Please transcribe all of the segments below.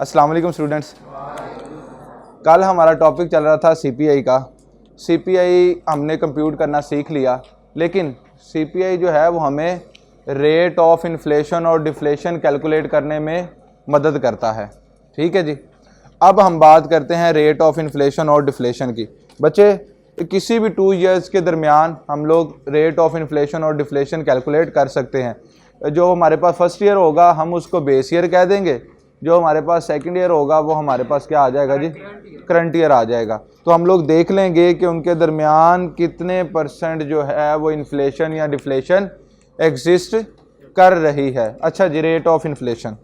अस्सलाम वालेकुम स्टूडेंट्स। कल हमारा टॉपिक चल रहा था सीपीआई का। सीपीआई हमने कंप्यूट करना सीख लिया, लेकिन सीपीआई जो है वो हमें रेट ऑफ इन्फ्लेशन और डिफ्लेशन कैलकुलेट करने में मदद करता है। ठीक है जी। अब हम बात करते हैं रेट ऑफ इन्फ्लेशन और डिफ्लेशन की। बच्चे, किसी भी 2 ईयर्स के दरमियान हम लोग रेट ऑफ इन्फ्लेशन और डिफ्लेशन कैलकुलेट कर सकते हैं। जो हमारे पास फर्स्ट ईयर होगा हम उसको बेस ईयर कह देंगे, जो हमारे पास सेकंड ईयर होगा वो हमारे पास क्या आ जाएगा जी, करंट ईयर आ जाएगा। तो हम लोग देख लेंगे कि उनके दरमियान कितने % जो है वो इन्फ्लेशन या डिफ्लेशन एग्जिस्ट कर रही है। अच्छा जी, रेट ऑफ इन्फ्लेशन।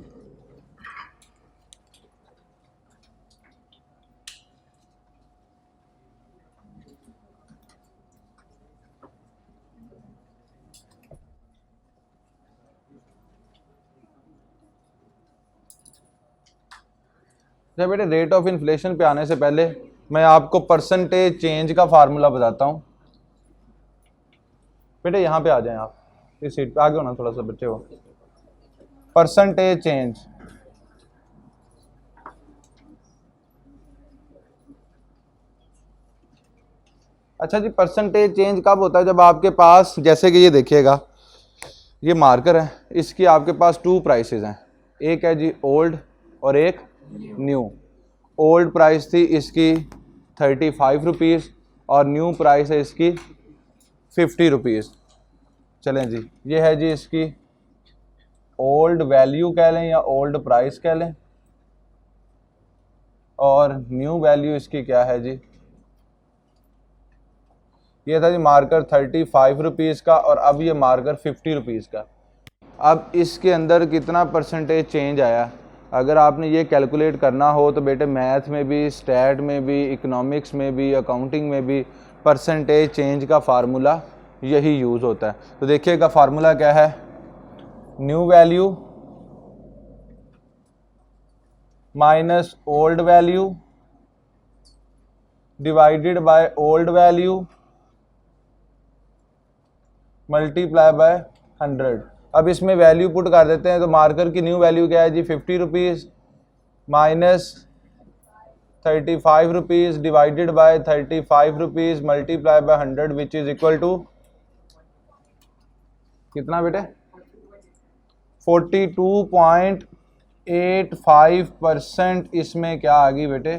जब बेटे रेट ऑफ इन्फ्लेशन पे आने से पहले मैं आपको परसेंटेज चेंज का फार्मूला बताता हूँ। बेटे यहाँ पे आ जाएं, आप इस सीट पे आगे होना थोड़ा सा बच्चे हो। परसेंटेज चेंज, अच्छा जी, परसेंटेज चेंज कब होता है? जब आपके पास, जैसे कि ये देखिएगा, ये मार्कर है, इसकी आपके पास 2 प्राइसेस हैं। एक है जी ओल्ड और एक न्यू। ओल्ड प्राइस थी इसकी 35 रुपीज़ और न्यू प्राइस है इसकी 50 रुपीज़। चलें जी, ये है जी इसकी ओल्ड वैल्यू कह लें या ओल्ड प्राइस कह लें, और न्यू वैल्यू इसकी क्या है जी, ये था जी मार्कर 35 रुपीज़ का और अब ये मार्कर 50 रुपीज़ का। अब इसके अंदर कितना परसेंटेज चेंज आया, अगर आपने ये कैलकुलेट करना हो तो बेटे मैथ में भी, स्टैट में भी, इकोनॉमिक्स में भी, अकाउंटिंग में भी परसेंटेज चेंज का फार्मूला यही यूज़ होता है। तो देखिएगा फार्मूला क्या है, new value minus old value divided by old value multiply by 100। अब इसमें वैल्यू पुट कर देते हैं, तो मार्कर की न्यू वैल्यू क्या है जी, 50 rupees minus 35 rupees divided by 35 rupees multiply by 100 which is equal to कितना बेटे, 42.85% इसमें क्या आ गई बेटे,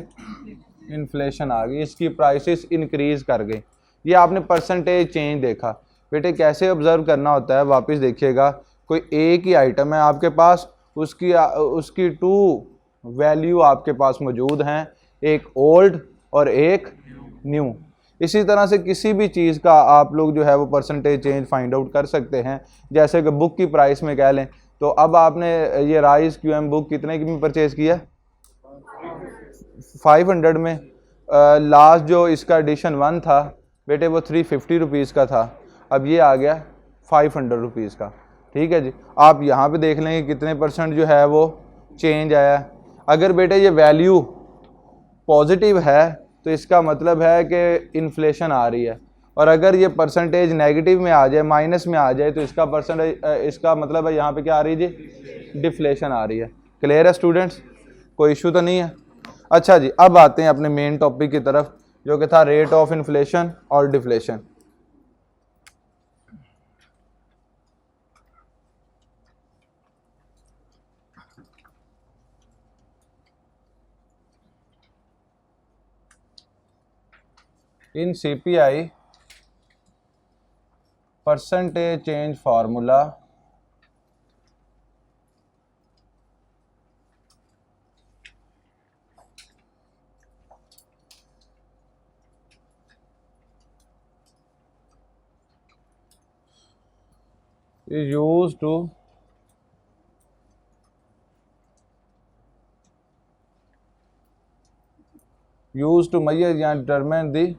इन्फ्लेशन आ गई। इसकी प्राइसेस इंक्रीज कर गई। ये आपने परसेंटेज चेंज देखा। बेटे कैसे ऑब्जर्व करना होता है, वापस देखिएगा, कोई एक ही आइटम है आपके पास, उसकी 2 वैल्यू आपके पास मौजूद हैं, एक ओल्ड और एक न्यू। इसी तरह से किसी भी चीज़ का आप लोग जो है वो परसेंटेज चेंज फाइंड आउट कर सकते हैं। जैसे कि बुक की प्राइस में कह लें, तो अब आपने ये राइस क्यूएम बुक कितने की में परचेज़ किया, 500 में। लास्ट जो इसका एडिशन 1 था बेटे वो 350 रुपीज़ का था, अब ये आ गया 500 रुपीज़ का। ठीक है जी। आप यहाँ पे देख लेंगे कितने % जो है वो चेंज आया। अगर बेटे ये वैल्यू पॉजिटिव है तो इसका मतलब है कि इन्फ्लेशन आ रही है, और अगर ये परसेंटेज नेगेटिव में आ जाए, माइनस में आ जाए, तो इसका मतलब है यहाँ पे क्या आ रही है जी, डिफ्लेशन आ रही है। क्लियर है स्टूडेंट्स, कोई इशू तो नहीं है? अच्छा जी, अब आते हैं अपने मेन टॉपिक की तरफ, जो कि था रेट ऑफ इन्फ्लेशन और deflation. In CPI percentage change formula is used to measure या determine the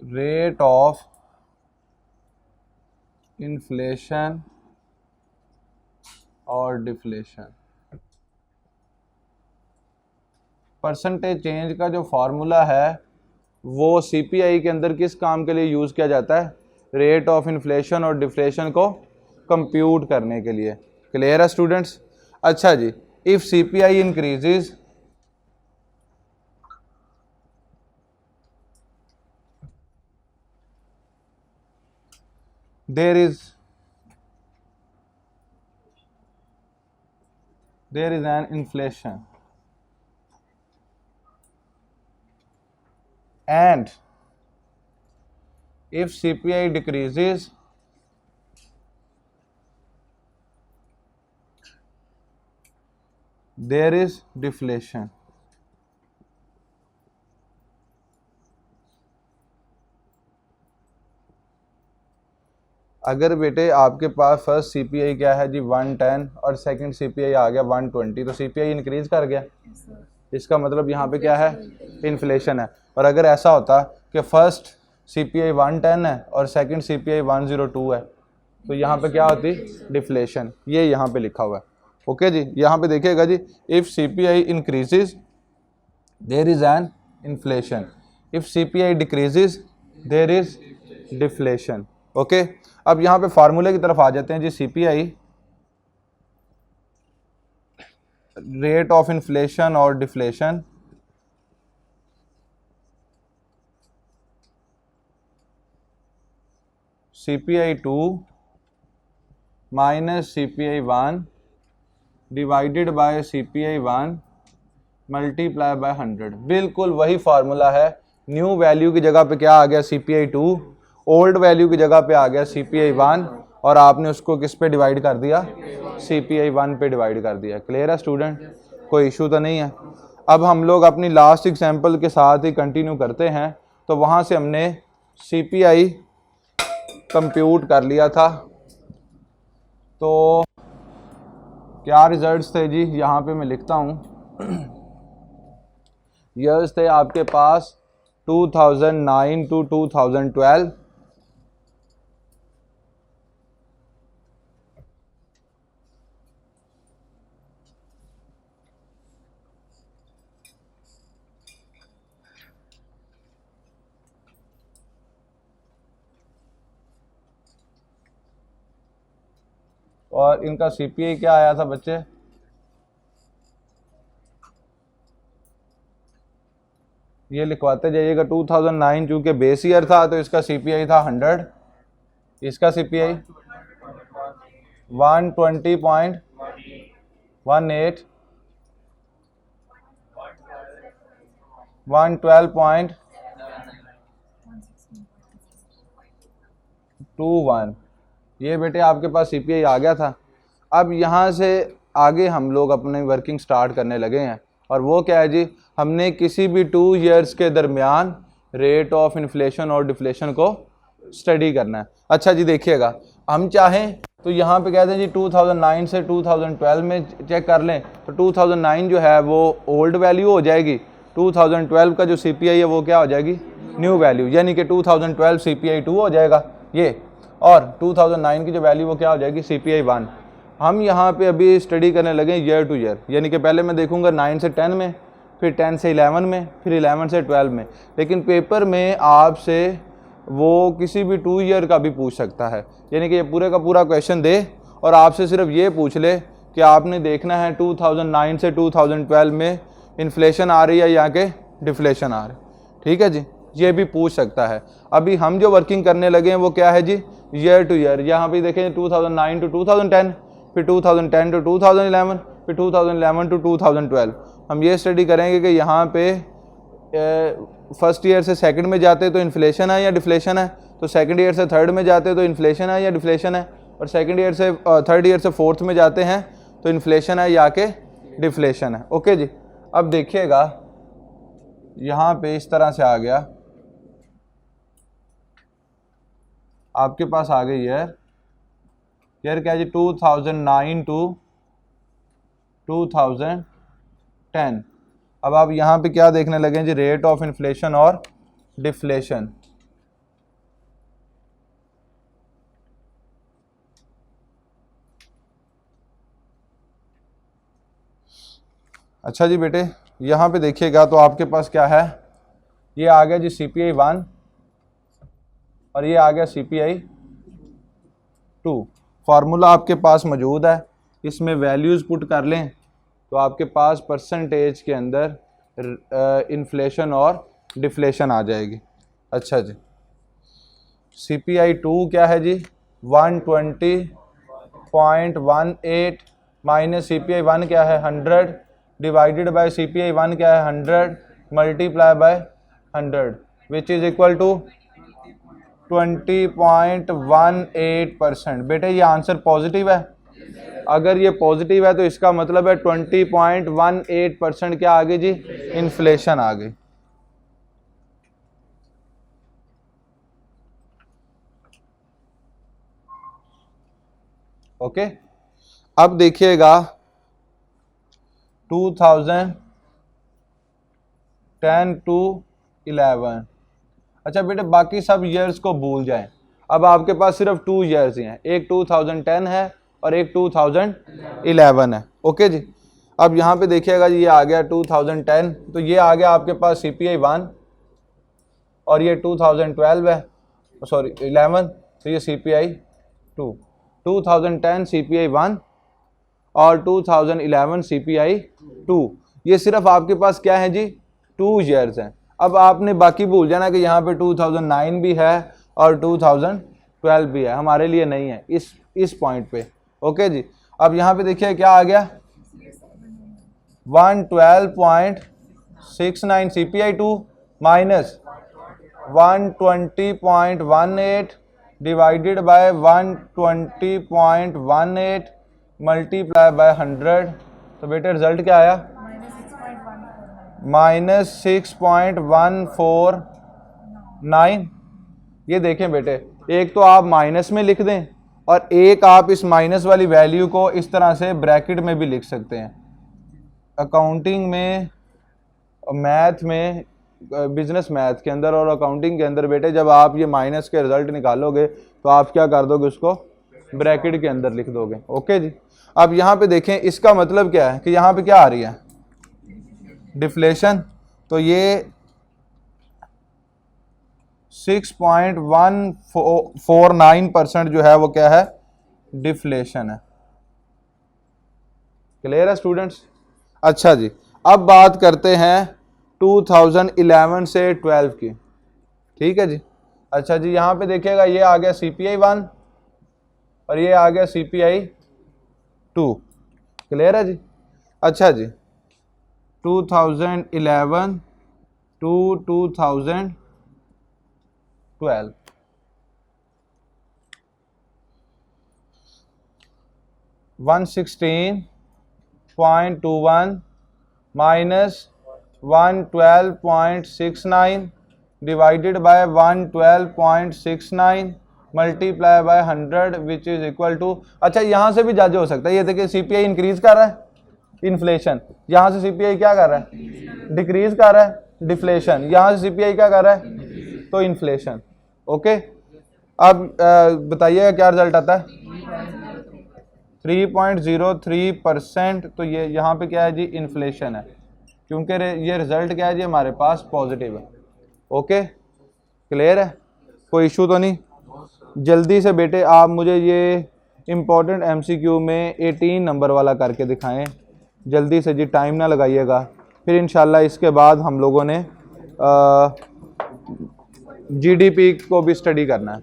rate of inflation और डिफ्लेशन। परसेंटेज चेंज का जो फार्मूला है वो सीपीआई के अंदर किस काम के लिए यूज़ किया जाता है, रेट ऑफ इन्फ्लेशन और डिफ्लेशन को कंप्यूट करने के लिए। क्लियर है स्टूडेंट्स? अच्छा जी, if CPI increases there is an inflation and if CPI decreases there is deflation। अगर बेटे आपके पास फर्स्ट सीपीआई क्या है जी 110 और सेकंड सीपीआई आ गया 120 तो सीपीआई इंक्रीज कर गया, इसका मतलब यहाँ पे क्या है, इन्फ्लेशन है। और अगर ऐसा होता कि फर्स्ट सीपीआई 110 है और सेकंड सीपीआई 102 है तो यहाँ पे क्या होती, डिफ्लेशन। ये यहाँ पे लिखा हुआ है। ओके जी, यहाँ पे देखिएगा जी, if CPI increases there is an inflation, if CPI decreases there is deflation. Okay, अब यहाँ पे फार्मूले की तरफ आ जाते हैं जी। सीपीआई रेट ऑफ इन्फ्लेशन और deflation CPI2 minus CPI1 divided by CPI1 multiply by 100। बिल्कुल वही फार्मूला है। न्यू वैल्यू की जगह पे क्या आ गया, CPI2, ओल्ड वैल्यू की जगह पे आ गया CPI1 और आपने उसको किस पे डिवाइड कर दिया, CPI1 पे डिवाइड कर दिया। क्लियर है स्टूडेंट? कोई इशू तो नहीं है। अब हम लोग अपनी लास्ट एग्जांपल के साथ ही कंटिन्यू करते हैं। तो वहाँ से हमने CPI कंप्यूट कर लिया था, तो क्या रिजल्ट्स थे जी, यहाँ पे मैं लिखता हूँ। ईयर्स थे आपके पास 2009 टू 2012, और इनका सीपीआई क्या आया था बच्चे, ये लिखवाते जाइएगा। 2009 चूंकि बेस ईयर था तो इसका सीपीआई था 100, इसका सीपीआई 120.18, 112.21। ये बेटे आपके पास सीपीआई आ गया था। अब यहाँ से आगे हम लोग अपनी वर्किंग स्टार्ट करने लगे हैं, और वो क्या है जी, हमने किसी भी 2 ईयर्स के दरमियान रेट ऑफ इन्फ्लेशन और डिफ्लेशन को स्टडी करना है। अच्छा जी, देखिएगा, हम चाहें तो यहाँ पे कहते हैं जी 2009 से 2012 में चेक कर लें, तो 2009 जो है वो ओल्ड वैल्यू हो जाएगी, 2012 का जो सीपीआई है वो क्या हो जाएगी, न्यू वैल्यू, यानी कि 2012 CPI2 हो जाएगा ये, और 2009 की जो वैल्यू वो क्या हो जाएगी, CPI1। हम यहाँ पे अभी स्टडी करने लगे ईयर टू ईयर, यानी कि पहले मैं देखूँगा 9 से 10 में, फिर 10 से 11 में, फिर 11 से 12 में। लेकिन पेपर में आपसे वो किसी भी 2 ईयर का भी पूछ सकता है, यानी कि ये पूरे का पूरा क्वेश्चन दे और आपसे सिर्फ ये पूछ ले कि आपने देखना है 2009 से 2012 में इन्फ्लेशन आ रही है या कि डिफ्लेशन आ रही है। ठीक है जी, ये भी पूछ सकता है। अभी हम जो वर्किंग करने लगे हैं वो क्या है जी, ईयर टू ईयर। यहाँ पे देखें 2009 टू 2010, फिर 2010 टू 2011, फिर 2011 टू 2012। हम ये स्टडी करेंगे कि यहाँ पे फर्स्ट ईयर से सेकंड में जाते तो इन्फ्लेशन है या डिफ्लेशन है, तो सेकंड ईयर से थर्ड में जाते तो इन्फ्लेशन है या डिफ्लेशन है, और सेकंड ईयर से थर्ड ईयर से फोर्थ में जाते हैं तो इन्फ्लेशन है या कि डिफ्लेशन है। ओके जी, अब देखिएगा यहाँ पे इस तरह से आ गया, आपके पास आ गई ईयर क्या जी 2009 टू 2010। अब आप यहाँ पे क्या देखने लगे जी, रेट ऑफ इन्फ्लेशन और डिफ्लेशन। अच्छा जी बेटे, यहाँ पे देखिएगा तो आपके पास क्या है, ये आ गया जी CPI1 और ये आ गया CPI2। फार्मूला आपके पास मौजूद है, इसमें वैल्यूज़ पुट कर लें तो आपके पास परसेंटेज के अंदर इन्फ्लेशन और डिफ्लेशन आ जाएगी। अच्छा जी, CPI 2 क्या है जी, 120.18 माइनस CPI 1 क्या है 100 डिवाइडेड बाय CPI 1 क्या है 100 multiply by 100 which is equal to 20.18%। बेटे ये आंसर पॉजिटिव है, अगर ये पॉजिटिव है तो इसका मतलब है 20.18% क्या आ गई जी, इन्फ्लेशन आ गई। ओके अब देखिएगा 2010 टू 11। अच्छा बेटे बाकी सब ईयर्स को भूल जाएं, अब आपके पास सिर्फ 2 ईयर्स ही हैं, एक 2010 है और एक 2011 है। ओके जी, अब यहाँ पे देखिएगा ये आ गया 2010, तो ये आ गया आपके पास CPI 1 और ये 2012 है, सॉरी 11, तो ये CPI 2। 2010 CPI 1 और 2011 CPI 2, ये सिर्फ आपके पास क्या है जी, 2 ईयर्स हैं। अब आपने बाकी भूल जाना कि यहाँ पे 2009 भी है और 2012 भी है, हमारे लिए नहीं है इस पॉइंट पे। ओके जी, अब यहाँ पे देखिए क्या आ गया 112.69 CPI 2 minus 120.18 divided by 120.18 multiply by 100, तो बेटे रिजल्ट क्या आया -6.149। ये देखें बेटे, एक तो आप माइनस में लिख दें और एक आप इस माइनस वाली वैल्यू को इस तरह से ब्रैकेट में भी लिख सकते हैं। अकाउंटिंग में, मैथ में, बिजनेस मैथ के अंदर और अकाउंटिंग के अंदर बेटे जब आप ये माइनस के रिजल्ट निकालोगे तो आप क्या कर दोगे, उसको ब्रैकेट के अंदर लिख दोगे। ओके जी, अब यहाँ पे देखें इसका मतलब क्या है कि यहाँ पे क्या आ रही है, डिफ्लेशन, तो ये 6.149% जो है वो क्या है, डिफ्लेशन है। क्लियर है स्टूडेंट्स? अच्छा जी, अब बात करते हैं 2011 से 12 की। ठीक है जी, अच्छा जी, यहाँ पे देखिएगा ये आ गया CPI 1 और ये आ गया CPI 2। क्लियर है जी? अच्छा जी, 2011 to 2012, 116.21 minus 112.69 divided by 112.69 multiply by 100 which is equal to, अच्छा यहाँ से भी जज हो सकता है, ये देखिए CPI इंक्रीज कर रहा है, इन्फ्लेशन, यहाँ से CPI क्या कर रहा है, डिक्रीज कर रहा है, डिफ्लेशन, यहाँ से CPI क्या कर रहा है, तो इन्फ्लेशन। ओके, अब बताइएगा क्या रिजल्ट आता है, 3.03%, तो ये यहाँ पे क्या है जी, इन्फ्लेशन है, क्योंकि ये रिजल्ट क्या है जी हमारे पास पॉजिटिव है। ओके, क्लियर है, कोई इशू तो नहीं। जल्दी से बेटे आप मुझे ये इम्पोर्टेंट MCQ में 18 नंबर वाला करके दिखाएं, जल्दी से जी, टाइम ना लगाइएगा, फिर इंशाल्लाह इसके बाद हम लोगों ने GDP को भी स्टडी करना है।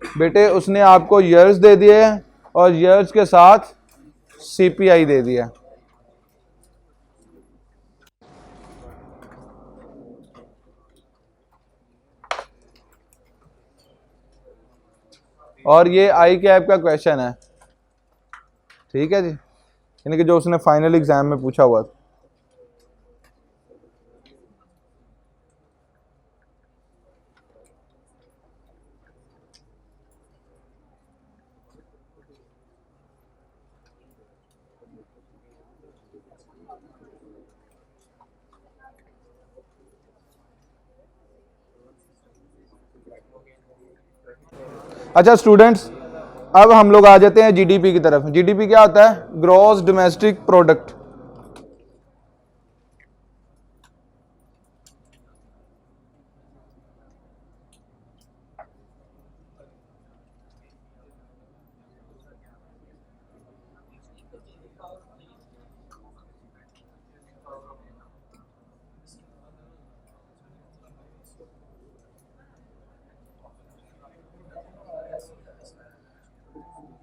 बेटे उसने आपको ईयर्स दे दिए और ईयर्स के साथ CPI दे दिया, और ये आई कैप का क्वेश्चन है। ठीक है जी, यानी कि जो उसने फाइनल एग्जाम में पूछा हुआ था। अच्छा स्टूडेंट्स, अब हम लोग आ जाते हैं GDP की तरफ। GDP क्या होता है, ग्रॉस डोमेस्टिक प्रोडक्ट।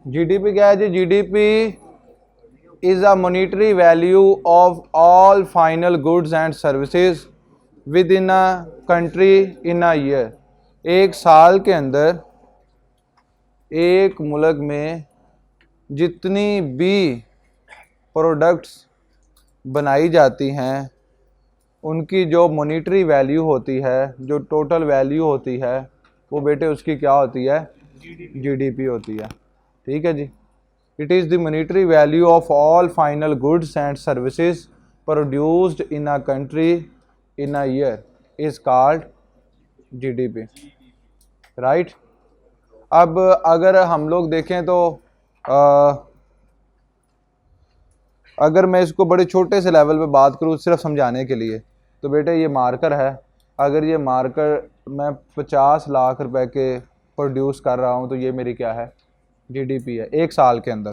जीडीपी क्या है जी? GDP is a monetary value of all final goods and services within a country in a year. एक साल के अंदर एक मुल्क में जितनी भी प्रोडक्ट्स बनाई जाती हैं उनकी जो मॉनिटरी वैल्यू होती है, जो टोटल वैल्यू होती है, वो बेटे उसकी क्या होती है? जीडीपी होती है। ठीक है जी। It is the monetary value of all final goods and services produced in a country in a year is called GDP, right. अब अगर हम लोग देखें तो अगर मैं इसको बड़े छोटे से लेवल पे बात करूँ सिर्फ समझाने के लिए, तो बेटे ये मार्कर है। अगर ये मार्कर मैं 50 लाख रुपए के प्रोड्यूस कर रहा हूँ तो ये मेरी क्या है? जीडीपी है एक साल के अंदर।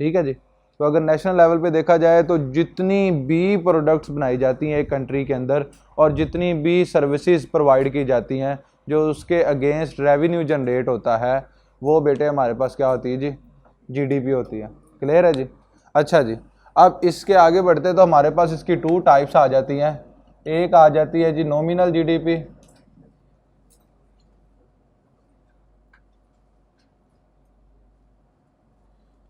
ठीक है जी। तो अगर नेशनल लेवल पे देखा जाए तो जितनी भी प्रोडक्ट्स बनाई जाती हैं एक कंट्री के अंदर और जितनी भी सर्विसेज प्रोवाइड की जाती हैं जो उसके अगेंस्ट रेवेन्यू जनरेट होता है, वो बेटे हमारे पास क्या होती है जी? जीडीपी होती है। क्लियर है जी? अच्छा जी। अब इसके आगे बढ़ते तो हमारे पास इसकी 2 टाइप्स आ जाती हैं। एक आ जाती है जी नॉमिनल जीडीपी,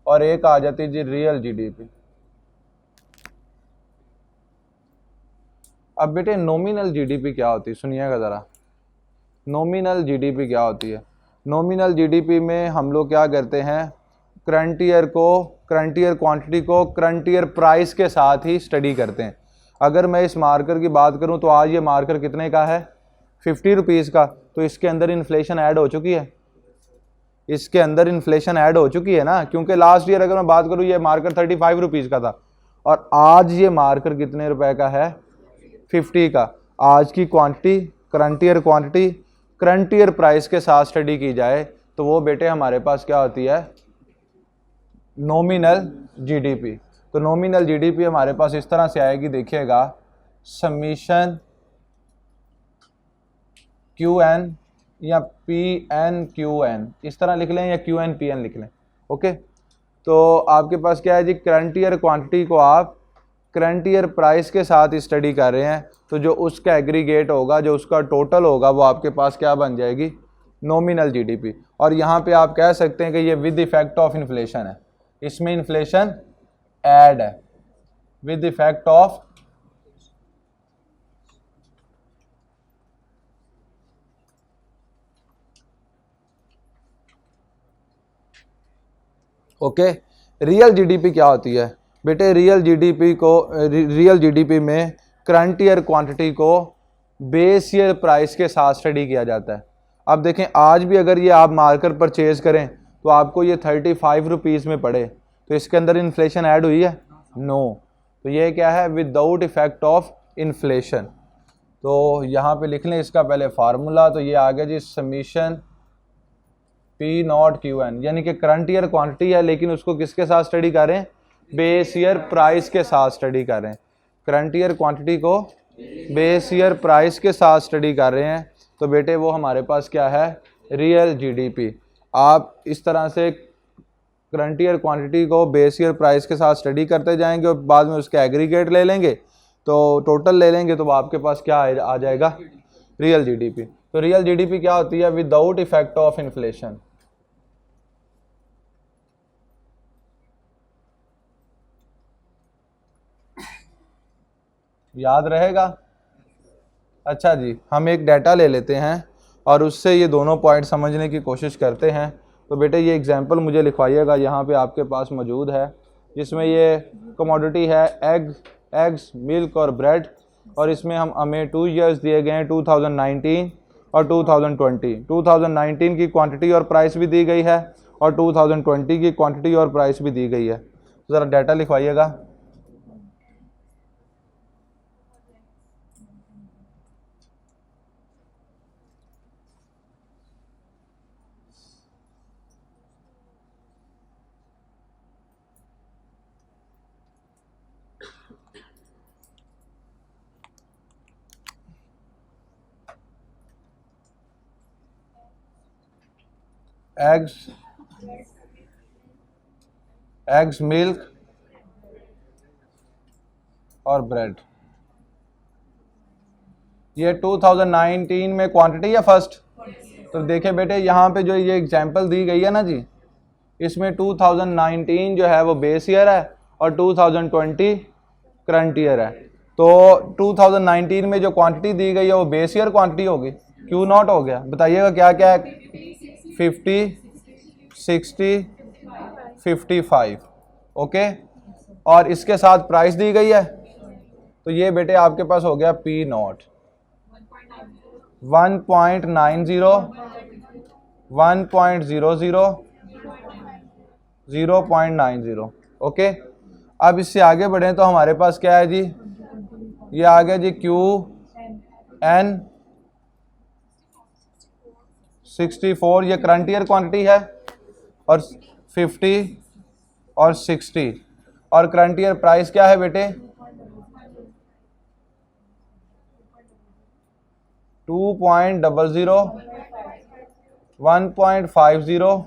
और एक आ जाती है जी रियल जीडीपी। अब बेटे नॉमिनल जीडीपी क्या होती है? सुनिएगा ज़रा। नॉमिनल जीडीपी क्या होती है? नॉमिनल जीडीपी में हम लोग क्या करते हैं? करंट ईयर को, करंट ईयर क्वांटिटी को करंट ईयर प्राइस के साथ ही स्टडी करते हैं। अगर मैं इस मार्कर की बात करूं तो आज ये मार्कर कितने का है? 50 रुपीज़ का। तो इसके अंदर इन्फ्लेशन ऐड हो चुकी है, इसके अंदर इन्फ्लेशन ऐड हो चुकी है ना, क्योंकि लास्ट ईयर अगर मैं बात करूं ये मार्कर 35 रुपीज़ का था और आज ये मार्कर कितने रुपए का है? 50 का। आज की quantity, current year quantity current year price के साथ स्टडी की जाए तो वो बेटे हमारे पास क्या होती है? Nominal GDP. तो नॉमिनल जीडीपी हमारे पास इस तरह से आएगी, देखिएगा, समीशन क्यू एन या पी एन क्यू एन, इस तरह लिख लें या क्यू एन पी एन लिख लें। ओके। तो आपके पास क्या है जी? करंट ईयर क्वांटिटी को आप करंट ईयर प्राइस के साथ स्टडी कर रहे हैं, तो जो उसका एग्रीगेट होगा, जो उसका टोटल होगा, वो आपके पास क्या बन जाएगी? Nominal GDP. और यहाँ पे आप कह सकते हैं कि ये विद इफेक्ट ऑफ इन्फ्लेशन है, इसमें इन्फ्लेशन ऐड है, with effect of okay. Real GDP क्या होती है बेटे? रियल जीडीपी को, रियल जीडीपी में करंट ईयर क्वांटिटी को बेस ईयर प्राइस के साथ स्टडी किया जाता है। अब देखें, आज भी अगर ये आप मार्कर परचेज करें तो आपको ये 35 रुपीज़ में पड़े, तो इसके अंदर इन्फ्लेशन ऐड हुई है? नो। तो ये क्या है? Without effect of inflation. तो यहाँ पे लिख लें इसका पहले फार्मूला। तो ये आ गया जी summation P nought Q N, यानी कि करंट ईयर क्वांटिटी है लेकिन उसको किसके साथ स्टडी कर रहे हैं? बेस ईयर प्राइस के साथ स्टडी कर रहे हैं। करंट ईयर क्वांटिटी को बेस ईयर प्राइस के साथ स्टडी कर रहे हैं, तो बेटे वो हमारे पास क्या है? Real GDP. आप इस तरह से करंट ईयर क्वांटिटी को बेस ईयर प्राइस के साथ स्टडी करते जाएंगे और बाद में उसके एग्रीगेट ले लेंगे, तो टोटल ले लेंगे, तो आपके पास क्या आ जाएगा? Real GDP. तो रियल जीडीपी क्या होती है? Without effect of inflation. याद रहेगा? अच्छा जी, हम एक डाटा ले लेते हैं और उससे ये दोनों पॉइंट समझने की कोशिश करते हैं। तो बेटे ये एग्जांपल मुझे लिखवाइएगा, यहाँ पे आपके पास मौजूद है, जिसमें ये कमोडिटी है एग्स, मिल्क और ब्रेड, और इसमें हमें 2 ईयर्स दिए गए हैं, 2019 और 2020। 2019 की क्वांटिटी और प्राइस भी दी गई है और 2020 की क्वांटिटी और प्राइस भी दी गई है। तो ज़रा डाटा लिखवाइएगा। एग्स, एग्स, मिल्क और ब्रेड। ये 2019 में क्वांटिटी है फर्स्ट। तो देखिए बेटे यहाँ पे जो ये एग्जांपल दी गई है ना जी, इसमें 2019 जो है वो बेस ईयर है और 2020 करंट ईयर है। तो 2019 में जो क्वांटिटी दी गई है वो बेस ईयर क्वांटिटी होगी, क्यों नॉट हो गया, बताइएगा क्या क्या है। 50, 60, 55, ओके। और इसके साथ प्राइस दी गई है, तो ये बेटे आपके पास हो गया पी नॉट 1.90, 1.00, 0.90, ओके। अब इससे आगे बढ़ें तो हमारे पास क्या है जी, ये आ गया जी क्यू एन 64, ये करंट ईयर क्वांटिटी है, और 50 और 60, और करंट ईयर प्राइस क्या है बेटे 2.00, 1.50,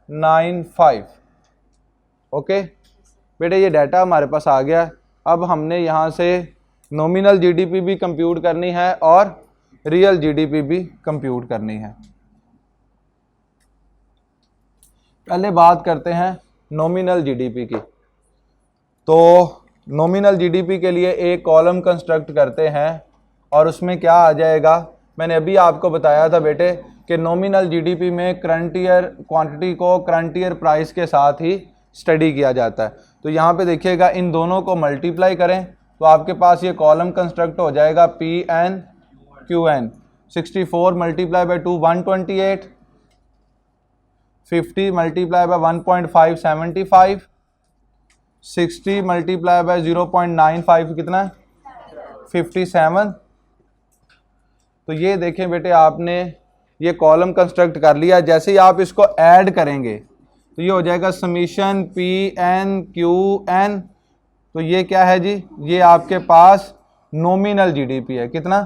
95, ओके बेटे। ये डाटा हमारे पास आ गया। अब हमने यहाँ से नॉमिनल जीडीपी भी कंप्यूट करनी है और रियल जीडीपी भी कंप्यूट करनी है। पहले बात करते हैं नॉमिनल जीडीपी की। तो नॉमिनल जीडीपी के लिए एक कॉलम कंस्ट्रक्ट करते हैं और उसमें क्या आ जाएगा, मैंने अभी आपको बताया था बेटे कि नॉमिनल जीडीपी में करंट ईयर क्वांटिटी को करंट ईयर प्राइस के साथ ही स्टडी किया जाता है। तो यहाँ पे देखिएगा इन दोनों को मल्टीप्लाई करें तो आपके पास ये कॉलम कंस्ट्रक्ट हो जाएगा P N Q N. 64 multiply by 2 128, 50 multiply by 1.5 75, 60 multiply by 0.95 कितना है 57। तो ये देखें बेटे आपने ये कॉलम कंस्ट्रक्ट कर लिया। जैसे ही आप इसको ऐड करेंगे तो ये हो जाएगा summation P N Q N. तो ये क्या है जी, ये आपके पास नॉमिनल जीडीपी है, कितना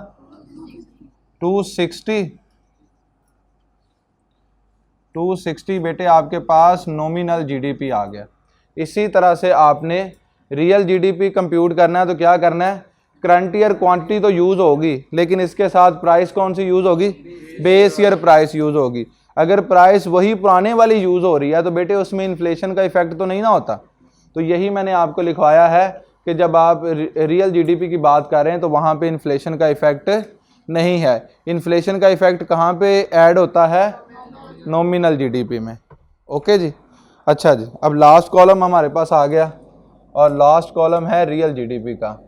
260 बेटे आपके पास नॉमिनल जीडीपी आ गया। इसी तरह से आपने रियल जीडीपी कंप्यूट करना है तो क्या करना है, करंट ईयर क्वांटिटी तो यूज़ होगी लेकिन इसके साथ प्राइस कौन सी यूज़ होगी, बेस ईयर प्राइस यूज़ होगी। अगर प्राइस वही पुराने वाली यूज़ हो रही है तो बेटे उसमें इन्फ्लेशन का इफेक्ट तो नहीं ना होता। तो यही मैंने आपको लिखवाया है कि जब आप रियल जीडीपी की बात कर रहे हैं तो वहाँ पे इन्फ्लेशन का इफेक्ट नहीं है। इन्फ्लेशन का इफेक्ट कहाँ पे ऐड होता है, नॉमिनल जीडीपी में, ओके जी। अच्छा जी, अब लास्ट कॉलम हमारे पास आ गया और लास्ट कॉलम है रियल जीडीपी का।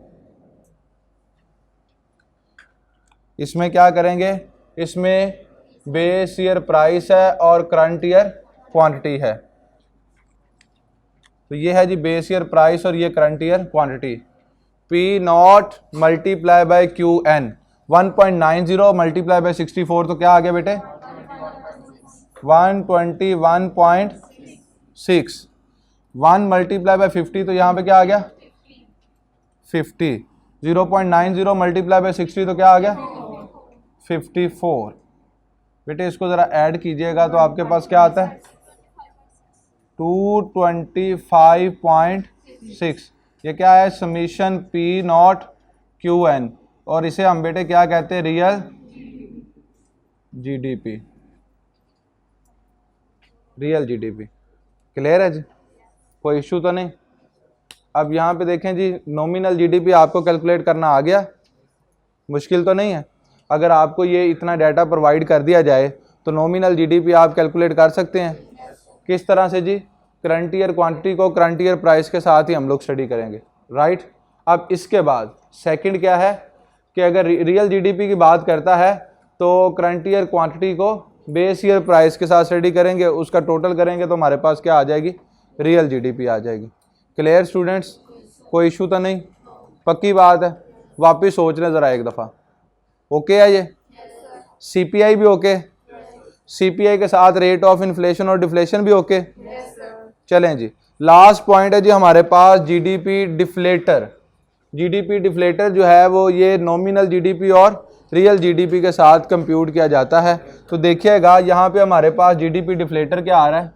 इसमें क्या करेंगे, इसमें बेस ईयर प्राइस है और करंट ईयर क्वांटिटी है। तो ये है जी बेस ईयर प्राइस और ये current year quantity. P nought multiply by Q N 1.90 multiply by 64 तो क्या आ गया बेटे 121.6। 1 मल्टीप्लाई बाय 50 तो यहाँ पे क्या आ गया 50। 0.90 मल्टीप्लाई बाय 60 तो क्या आ गया 54। बेटे इसको ज़रा ऐड कीजिएगा तो आपके पास क्या आता है 225.6। ये क्या है summation P nought Q N और इसे हम बेटे क्या कहते हैं real GDP. Real GDP clear है जी, कोई इशू तो नहीं। अब यहाँ पे देखें जी नॉमिनल जीडीपी आपको कैलकुलेट करना आ गया, मुश्किल तो नहीं है। अगर आपको ये इतना डाटा प्रोवाइड कर दिया जाए तो नॉमिनल जीडीपी आप कैलकुलेट कर सकते हैं। किस तरह से जी, करंट ईयर क्वांटिटी को करंट ईयर प्राइस के साथ ही हम लोग स्टडी करेंगे, राइट। अब इसके बाद सेकंड क्या है कि अगर रियल जीडीपी की बात करता है तो करंट ईयर क्वांटिटी को बेस ईयर प्राइस के साथ स्टडी करेंगे, उसका टोटल करेंगे तो हमारे पास क्या आ जाएगी रियल जीडीपी आ जाएगी। क्लियर स्टूडेंट्स, कोई इशू तो नहीं, पक्की बात है। वापिस सोच लें ज़रा एक दफ़ा, ओके है ये सीपीआई भी ओके, सीपीआई के साथ रेट ऑफ इन्फ्लेशन और डिफ्लेशन भी ओके। चलें जी, लास्ट पॉइंट है जी हमारे पास जीडीपी डिफ्लेटर। जीडीपी डिफ्लेटर जो है वो ये नॉमिनल जीडीपी और रियल जीडीपी के साथ कंप्यूट किया जाता है। तो देखिएगा यहाँ पे हमारे पास जीडीपी डिफ्लेटर क्या आ रहा है,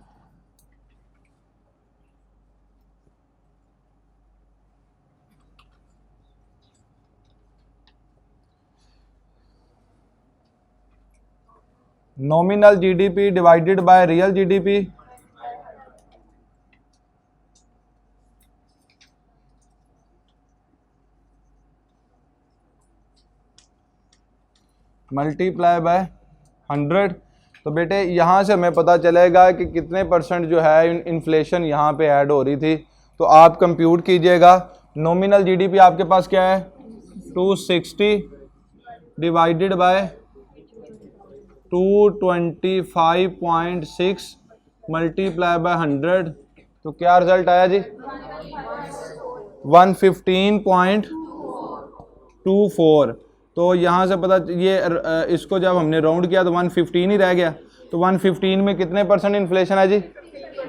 nominal GDP divided by real GDP, multiply by 100। तो बेटे यहाँ से हमें पता चलेगा कि कितने परसेंट जो है इन्फ्लेशन यहाँ पे ऐड हो रही थी। तो आप कंप्यूट कीजिएगा। नॉमिनल जीडीपी आपके पास क्या है 260 डिवाइडेड बाय 225.6 मल्टीप्लाई बाय 100। तो क्या रिजल्ट आया जी 115.24। तो यहाँ से पता ये इसको जब हमने राउंड किया तो 115 ही रह गया। तो 115 में कितने परसेंट इन्फ्लेशन है जी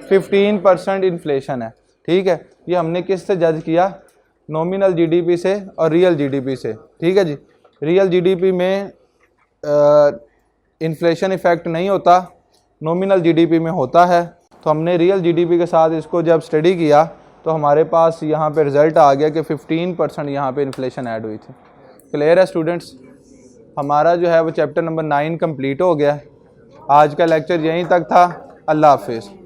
15% इन्फ्लेशन है। ठीक है, ये हमने किस से जज किया नॉमिनल जीडीपी से और रियल जीडीपी से। ठीक है जी, रियल जीडीपी में इन्फ्लेशन इफेक्ट नहीं होता, नॉमिनल जीडीपी में होता है। तो हमने रियल जीडीपी के साथ इसको जब स्टडी किया तो हमारे पास यहाँ पे रिज़ल्ट आ गया कि 15% यहाँ पे इन्फ्लेशन ऐड हुई थी। क्लियर है स्टूडेंट्स, हमारा जो है वो चैप्टर नंबर 9 कंप्लीट हो गया। आज का लेक्चर यहीं तक था। अल्लाह हाफिज़।